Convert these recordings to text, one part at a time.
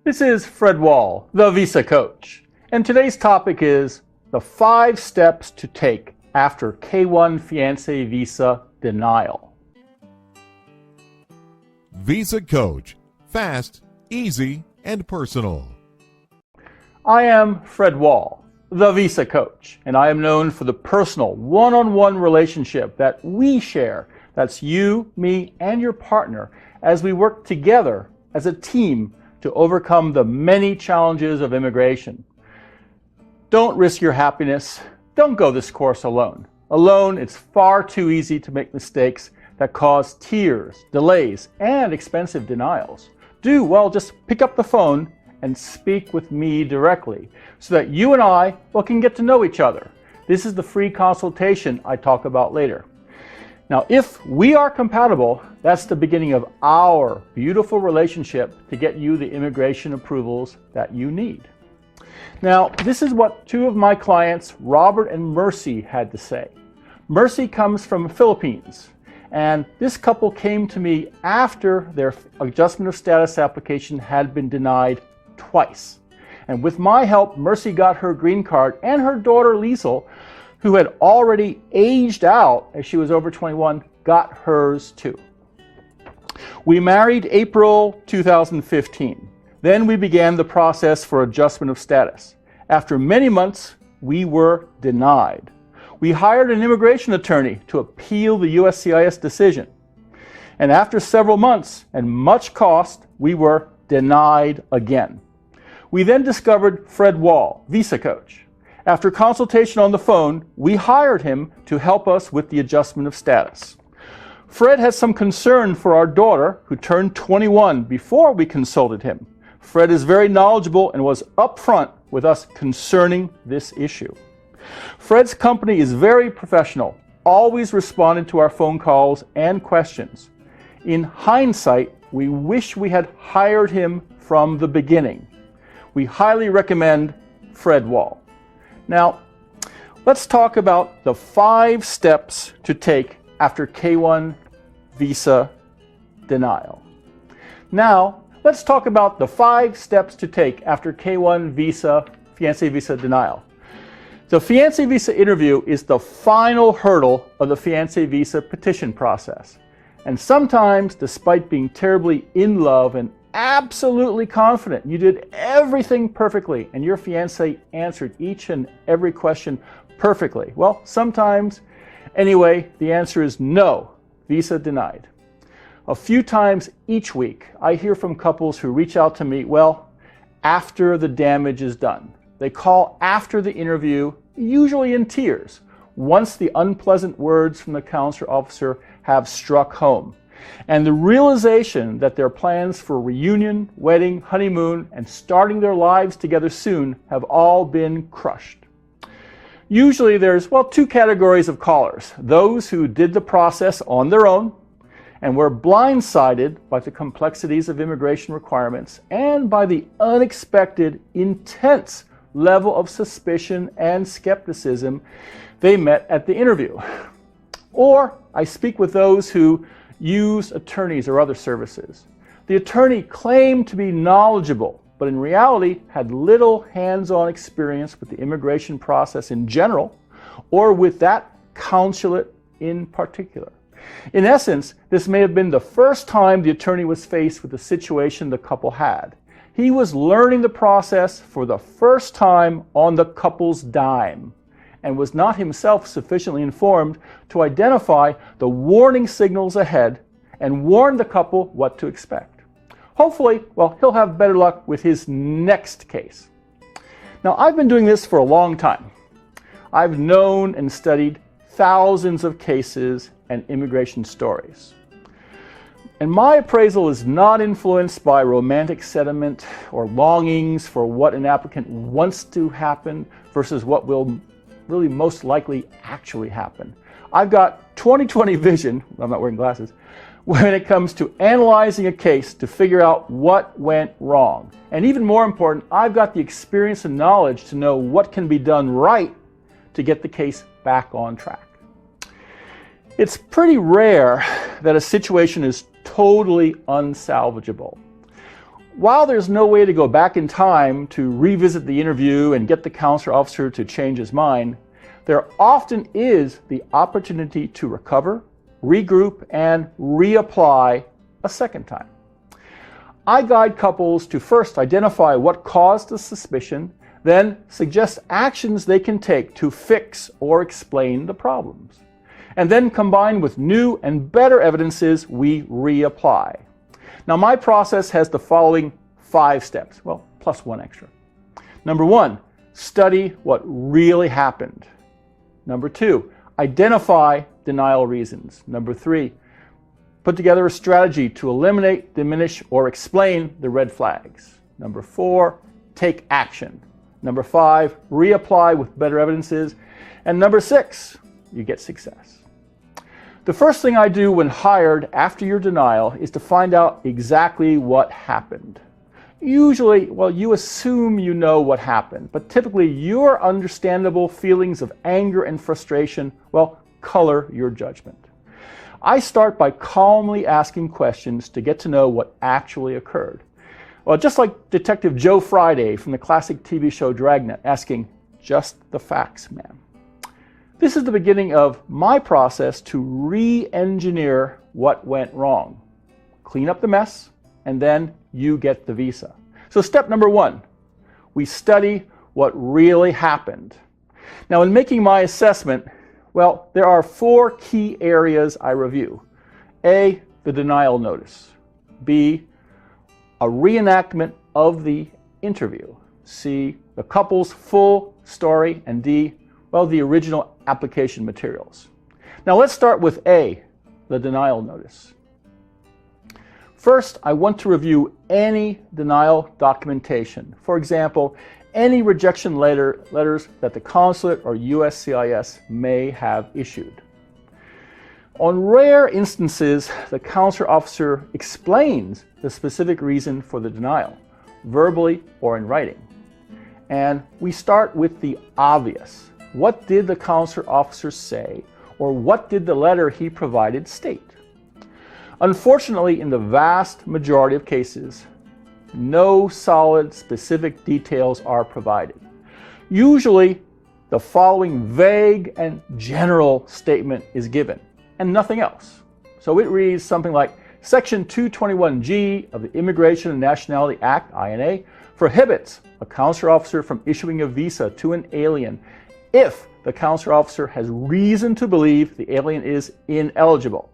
This is Fred Wall, the Visa Coach, and today's topic is the 5 steps to take after K1 Fiance visa denial. VisaCoach. Fast, easy, and personal. I am Fred Wall, the Visa Coach, and I am known for the personal, one-on-one relationship that we share. That's you, me, and your partner as we work together as a team to overcome the many challenges of immigration. Don't risk your happiness. Don't go this course alone. Alone, it's far too easy to make mistakes that cause tears, delays, and expensive denials. Just pick up the phone and speak with me directly so that you and I can get to know each other. This is the free consultation I talk about later. Now, if we are compatible, that's the beginning of our beautiful relationship to get you the immigration approvals that you need. Now, this is what 2 of my clients, Robert and Mercy, had to say. Mercy comes from the Philippines, and this couple came to me after their adjustment of status application had been denied twice. And with my help, Mercy got her green card, and her daughter, Liesel, who had already aged out as she was over 21, got hers too. We married April 2015. Then we began the process for adjustment of status. After many months, we were denied. We hired an immigration attorney to appeal the USCIS decision. And after several months and much cost, we were denied again. We then discovered Fred Wall, Visa Coach. After consultation on the phone, we hired him to help us with the adjustment of status. Fred had some concern for our daughter, who turned 21 before we consulted him. Fred is very knowledgeable and was upfront with us concerning this issue. Fred's company is very professional, always responded to our phone calls and questions. In hindsight, we wish we had hired him from the beginning. We highly recommend Fred Wall. Now, let's talk about the 5 steps to take after K1 visa denial. Now, let's talk about the 5 steps to take after K1 Fiance visa denial. The Fiance visa interview is the final hurdle of the Fiance visa petition process. And sometimes, despite being terribly in love and absolutely confident you did everything perfectly and your fiancé answered each and every question perfectly, sometimes, anyway, the answer is no, visa denied. A few times each week, I hear from couples who reach out to me, after the damage is done. They call after the interview, usually in tears, once the unpleasant words from the consular officer have struck home. And the realization that their plans for reunion, wedding, honeymoon, and starting their lives together soon have all been crushed. Usually there's, 2 categories of callers. Those who did the process on their own and were blindsided by the complexities of immigration requirements and by the unexpected, intense level of suspicion and skepticism they met at the interview. Or I speak with those who use attorneys or other services. The attorney claimed to be knowledgeable, but in reality had little hands-on experience with the immigration process in general, or with that consulate in particular. In essence, this may have been the first time the attorney was faced with the situation the couple had. He was learning the process for the first time on the couple's dime, and was not himself sufficiently informed to identify the warning signals ahead and warn the couple what to expect. Hopefully, he'll have better luck with his next case. Now, I've been doing this for a long time. I've known and studied thousands of cases and immigration stories. And my appraisal is not influenced by romantic sentiment or longings for what an applicant wants to happen versus what will really most likely actually happen. I've got 20/20 vision, I'm not wearing glasses, when it comes to analyzing a case to figure out what went wrong. And even more important, I've got the experience and knowledge to know what can be done right to get the case back on track. It's pretty rare that a situation is totally unsalvageable. While there's no way to go back in time to revisit the interview and get the consular officer to change his mind, there often is the opportunity to recover, regroup, and reapply a second time. I guide couples to first identify what caused the suspicion, then suggest actions they can take to fix or explain the problems. And then combined with new and better evidences, we reapply. Now, my process has the following 5 steps, well, plus 1 extra. Number 1, study what really happened. Number 2, identify denial reasons. Number 3, put together a strategy to eliminate, diminish, or explain the red flags. Number 4, take action. Number 5, reapply with better evidences. And number 6, you get success. The first thing I do when hired after your denial is to find out exactly what happened. Usually, well, you assume you know what happened, but typically your understandable feelings of anger and frustration, well, color your judgment. I start by calmly asking questions to get to know what actually occurred. Well, just like Detective Joe Friday from the classic TV show Dragnet, asking, "Just the facts, ma'am." This is the beginning of my process to re-engineer what went wrong. Clean up the mess, and then you get the visa. So step number 1, we study what really happened. Now, in making my assessment, well, there are 4 key areas I review. A, the denial notice. B, a reenactment of the interview. C, the couple's full story. And D, well, the original application materials. Now let's start with A, the denial notice. First, I want to review any denial documentation. For example, any rejection letters that the consulate or USCIS may have issued. On rare instances, the consular officer explains the specific reason for the denial, verbally or in writing. And we start with the obvious. What did the consular officer say, or what did the letter he provided state? Unfortunately, in the vast majority of cases, no solid specific details are provided. Usually, the following vague and general statement is given, and nothing else. So it reads something like, Section 221G of the Immigration and Nationality Act, INA, prohibits a consular officer from issuing a visa to an alien if the consular officer has reason to believe the alien is ineligible.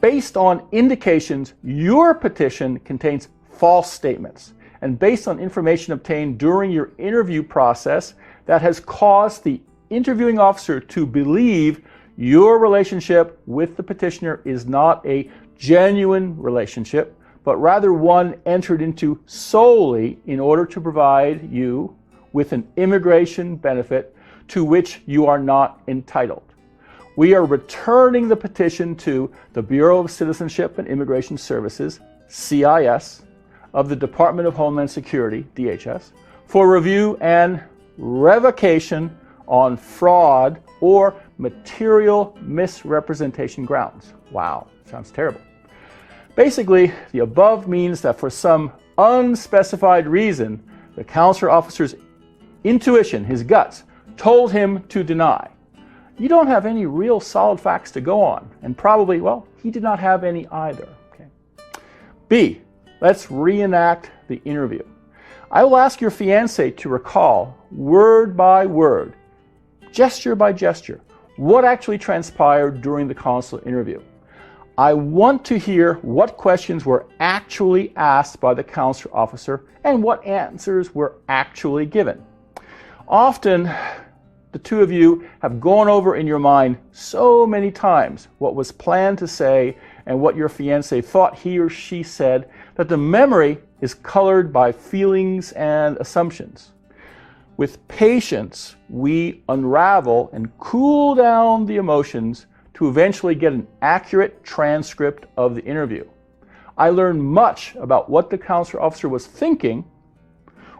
Based on indications, your petition contains false statements, and based on information obtained during your interview process that has caused the interviewing officer to believe your relationship with the petitioner is not a genuine relationship, but rather one entered into solely in order to provide you with an immigration benefit to which you are not entitled. We are returning the petition to the Bureau of Citizenship and Immigration Services, CIS, of the Department of Homeland Security, DHS, for review and revocation on fraud or material misrepresentation grounds. Wow, sounds terrible. Basically, the above means that for some unspecified reason, the consular officer's intuition, his guts, told him to deny. You don't have any real solid facts to go on, and probably, well, he did not have any either. Okay. B, let's reenact the interview. I will ask your fiance to recall, word by word, gesture by gesture, what actually transpired during the consular interview. I want to hear what questions were actually asked by the consular officer and what answers were actually given. Often, the two of you have gone over in your mind so many times what was planned to say and what your fiance thought he or she said that the memory is colored by feelings and assumptions. With patience, we unravel and cool down the emotions to eventually get an accurate transcript of the interview. I learn much about what the consular officer was thinking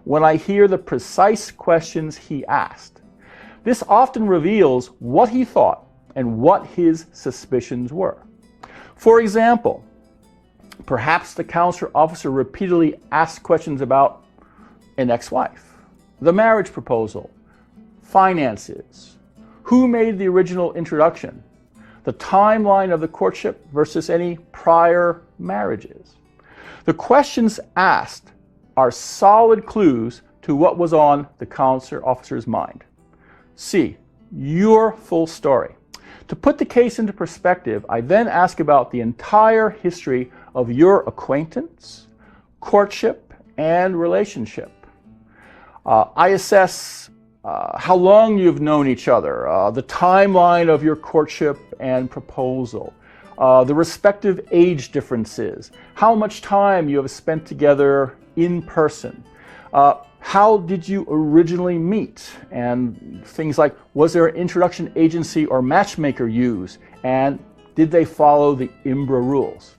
when I hear the precise questions he asked. This often reveals what he thought and what his suspicions were. For example, Perhaps the consular officer repeatedly asked questions about an ex-wife, the marriage proposal, finances, who made the original introduction, the timeline of the courtship versus any prior marriages. The questions asked are solid clues to what was on the consular officer's mind. C, your full story. To put the case into perspective, I then ask about the entire history of your acquaintance, courtship, and relationship. I assess how long you've known each other, the timeline of your courtship and proposal, the respective age differences, how much time you have spent together in person, how did you originally meet, and things like, was there an introduction agency or matchmaker used, and did they follow the IMBRA rules?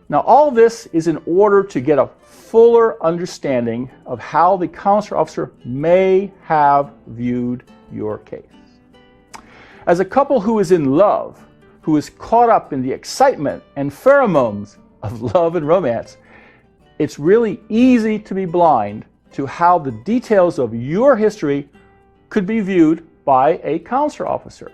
Now, all this is in order to get a fuller understanding of how the consular officer may have viewed your case. As a couple who is in love, who is caught up in the excitement and pheromones of love and romance, it's really easy to be blind to how the details of your history could be viewed by a consular officer.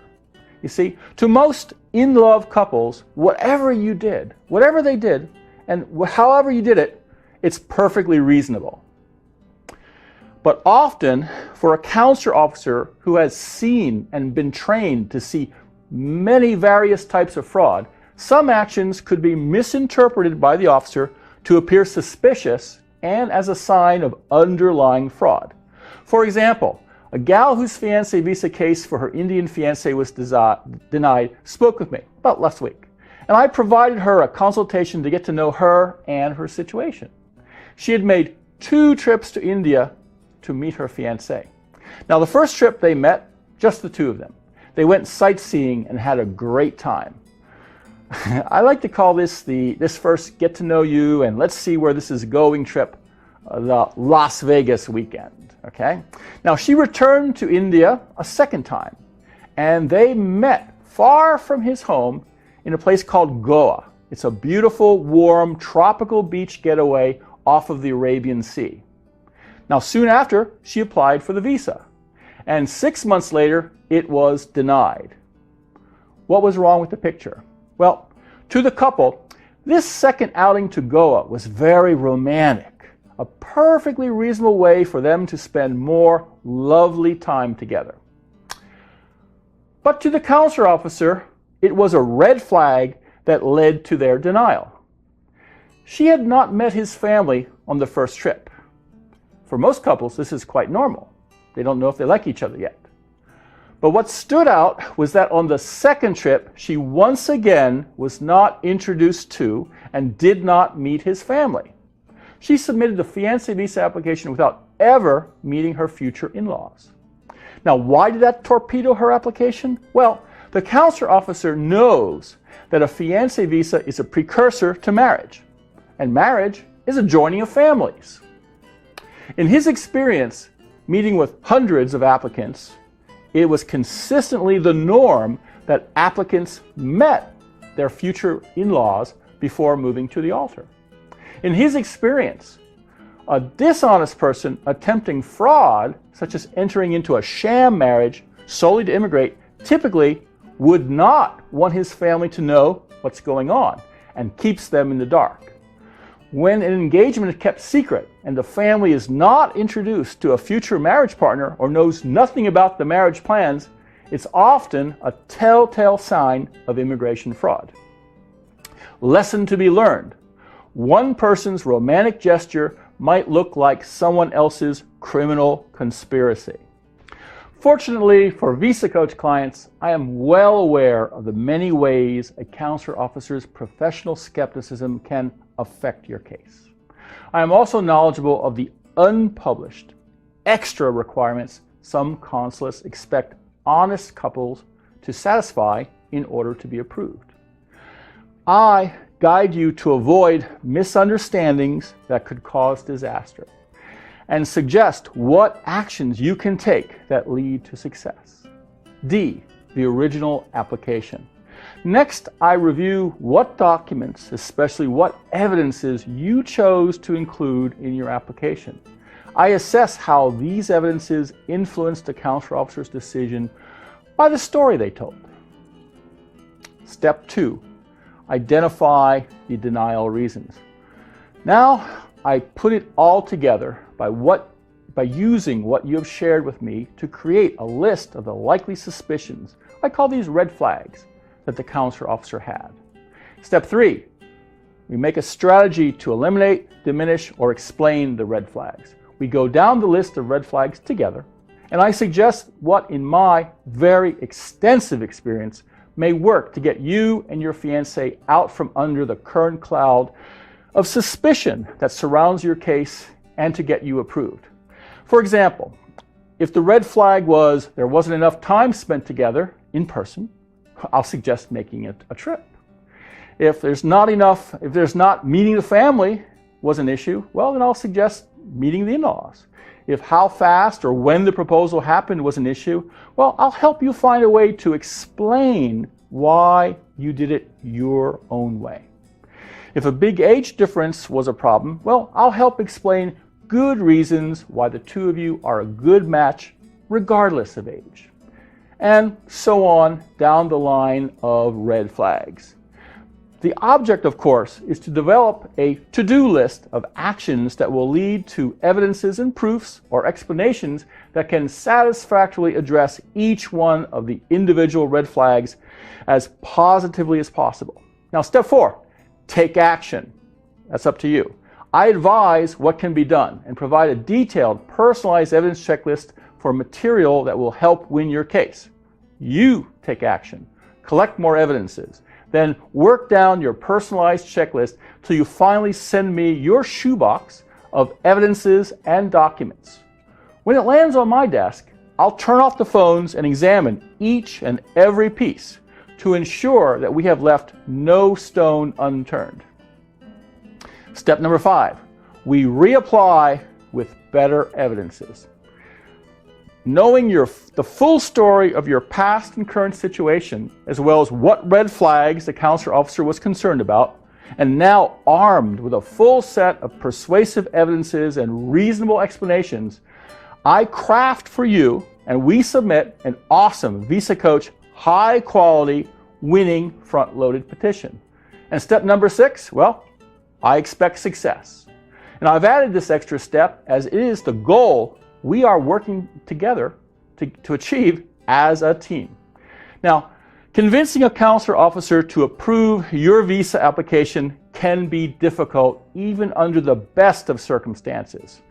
You see, to most in-love couples, whatever you did, whatever they did, and however you did it, it's perfectly reasonable. But often, for a consular officer who has seen and been trained to see many various types of fraud, some actions could be misinterpreted by the officer to appear suspicious and as a sign of underlying fraud. For example, a gal whose fiancé visa case for her Indian fiancé was denied spoke with me about last week, and I provided her a consultation to get to know her and her situation. She had made 2 trips to India to meet her fiancé. Now, the first trip they met, just the 2 of them. They went sightseeing and had a great time. I like to call this this first get to know you and let's see where this is going trip, the Las Vegas weekend, okay? Now, she returned to India a second time, and they met far from his home in a place called Goa. It's a beautiful, warm, tropical beach getaway off of the Arabian Sea. Now, soon after, she applied for the visa, and 6 months later, it was denied. What was wrong with the picture? Well, to the couple, this second outing to Goa was very romantic, a perfectly reasonable way for them to spend more lovely time together. But to the consular officer, it was a red flag that led to their denial. She had not met his family on the first trip. For most couples, this is quite normal. They don't know if they like each other yet. But what stood out was that on the second trip, she once again was not introduced to and did not meet his family. She submitted the fiancé visa application without ever meeting her future in-laws. Now, why did that torpedo her application? Well, the consular officer knows that a fiancé visa is a precursor to marriage, and marriage is a joining of families. In his experience, meeting with hundreds of applicants, it was consistently the norm that applicants met their future in-laws before moving to the altar. In his experience, a dishonest person attempting fraud, such as entering into a sham marriage solely to immigrate, typically would not want his family to know what's going on and keeps them in the dark. When an engagement is kept secret and the family is not introduced to a future marriage partner or knows nothing about the marriage plans, it's often a telltale sign of immigration fraud. Lesson to be learned: one person's romantic gesture might look like someone else's criminal conspiracy. Fortunately for VisaCoach clients, I am well aware of the many ways a consular officer's professional skepticism can affect your case. I am also knowledgeable of the unpublished extra requirements some consulates expect honest couples to satisfy in order to be approved. I guide you to avoid misunderstandings that could cause disaster and suggest what actions you can take that lead to success. D, the original application. Next, I review what documents, especially what evidences you chose to include in your application. I assess how these evidences influenced the consular officer's decision by the story they told. Step 2, identify the denial reasons. Now, I put it all together by using what you have shared with me to create a list of the likely suspicions. I call these red flags that the consular officer had. Step 3, we make a strategy to eliminate, diminish, or explain the red flags. We go down the list of red flags together, and I suggest what, in my very extensive experience, may work to get you and your fiancé out from under the current cloud of suspicion that surrounds your case and to get you approved. For example, if the red flag was there wasn't enough time spent together in person, I'll suggest making it a trip. If there's not meeting the family was an issue, well, then I'll suggest meeting the in-laws. If how fast or when the proposal happened was an issue, well, I'll help you find a way to explain why you did it your own way. If a big age difference was a problem, well, I'll help explain good reasons why the two of you are a good match regardless of age. And so on down the line of red flags. The object, of course, is to develop a to-do list of actions that will lead to evidences and proofs or explanations that can satisfactorily address each one of the individual red flags as positively as possible. Now, step 4, take action. That's up to you. I advise what can be done and provide a detailed, personalized evidence checklist for material that will help win your case. You take action. Collect more evidences. Then work down your personalized checklist till you finally send me your shoebox of evidences and documents. When it lands on my desk, I'll turn off the phones and examine each and every piece to ensure that we have left no stone unturned. Step number 5, we reapply with better evidences. Knowing the full story of your past and current situation, as well as what red flags the consular officer was concerned about, and now armed with a full set of persuasive evidences and reasonable explanations, I craft for you and we submit an awesome VisaCoach, high-quality, winning front-loaded petition. And step number 6, well, I expect success. And I've added this extra step as it is the goal we are working together to achieve as a team. Now, convincing a consular officer to approve your visa application can be difficult even under the best of circumstances.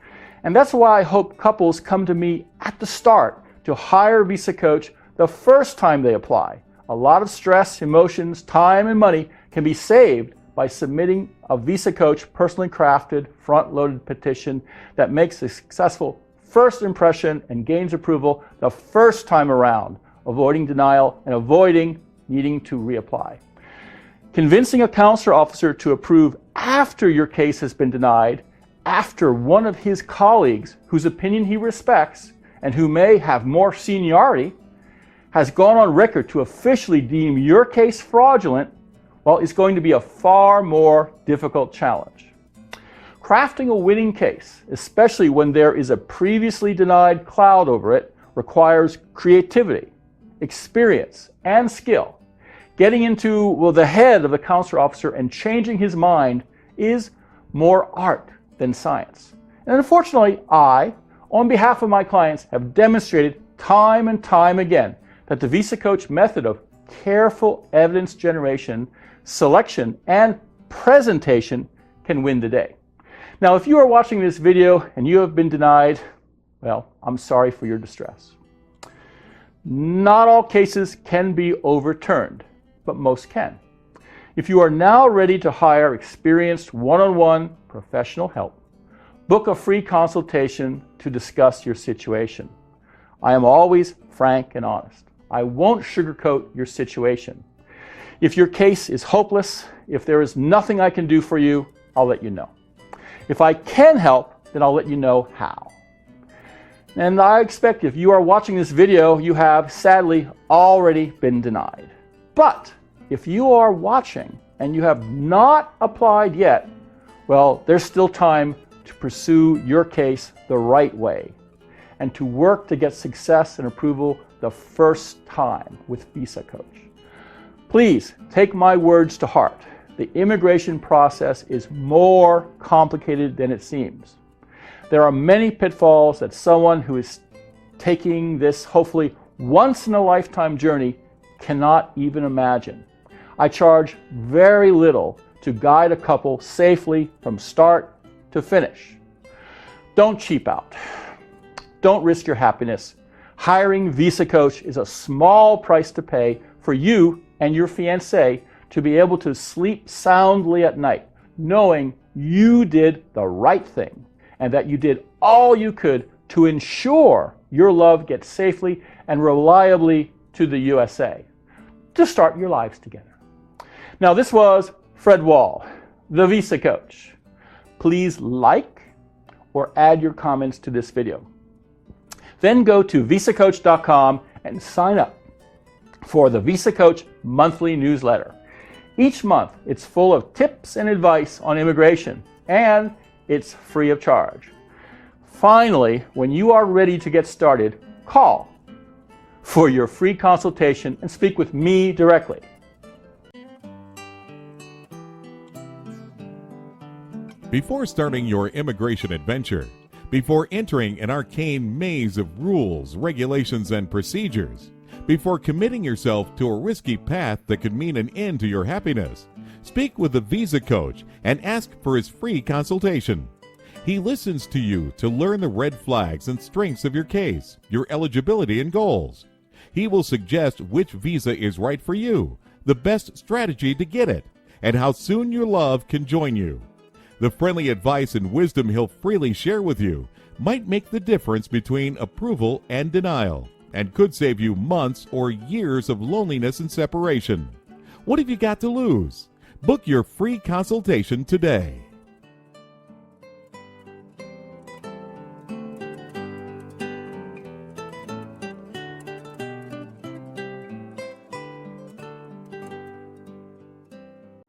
And that's why I hope couples come to me at the start to hire VisaCoach the first time they apply. A lot of stress, emotions, time, and money can be saved by submitting a VisaCoach personally crafted, front-loaded petition that makes a successful first impression and gains approval the first time around, avoiding denial and avoiding needing to reapply. Convincing a consular officer to approve after your case has been denied, after one of his colleagues whose opinion he respects and who may have more seniority has gone on record to officially deem your case fraudulent, well, it's going to be a far more difficult challenge. Crafting a winning case, especially when there is a previously denied cloud over it, requires creativity, experience, and skill. Getting into the head of the consular officer and changing his mind is more art than science. And unfortunately, I, on behalf of my clients, have demonstrated time and time again that the VisaCoach method of careful evidence generation, selection, and presentation can win the day. Now, if you are watching this video and you have been denied, well, I'm sorry for your distress. Not all cases can be overturned, but most can. If you are now ready to hire experienced one-on-one professional help, book a free consultation to discuss your situation. I am always frank and honest. I won't sugarcoat your situation. If your case is hopeless, if there is nothing I can do for you, I'll let you know. If I can help, then I'll let you know how. And I expect if you are watching this video, you have sadly already been denied. But if you are watching and you have not applied yet, well, there's still time to pursue your case the right way and to work to get success and approval the first time with VisaCoach. Please take my words to heart. The immigration process is more complicated than it seems. There are many pitfalls that someone who is taking this hopefully once-in-a-lifetime journey cannot even imagine. I charge very little to guide a couple safely from start to finish. Don't cheap out. Don't risk your happiness. Hiring VisaCoach is a small price to pay for you and your fiancé to be able to sleep soundly at night, knowing you did the right thing and that you did all you could to ensure your love gets safely and reliably to the USA to start your lives together. Now, this was Fred Wall, the VisaCoach. Please like or add your comments to this video. Then go to VisaCoach.com and sign up for the VisaCoach monthly newsletter. Each month, it's full of tips and advice on immigration, and it's free of charge. Finally, when you are ready to get started, call for your free consultation and speak with me directly. Before starting your immigration adventure, before entering an arcane maze of rules, regulations, and procedures, before committing yourself to a risky path that could mean an end to your happiness, speak with the VisaCoach and ask for his free consultation. He listens to you to learn the red flags and strengths of your case, your eligibility and goals. He will suggest which visa is right for you, the best strategy to get it, and how soon your love can join you. The friendly advice and wisdom he'll freely share with you might make the difference between approval and denial, and could save you months or years of loneliness and separation. What have you got to lose? Book your free consultation today.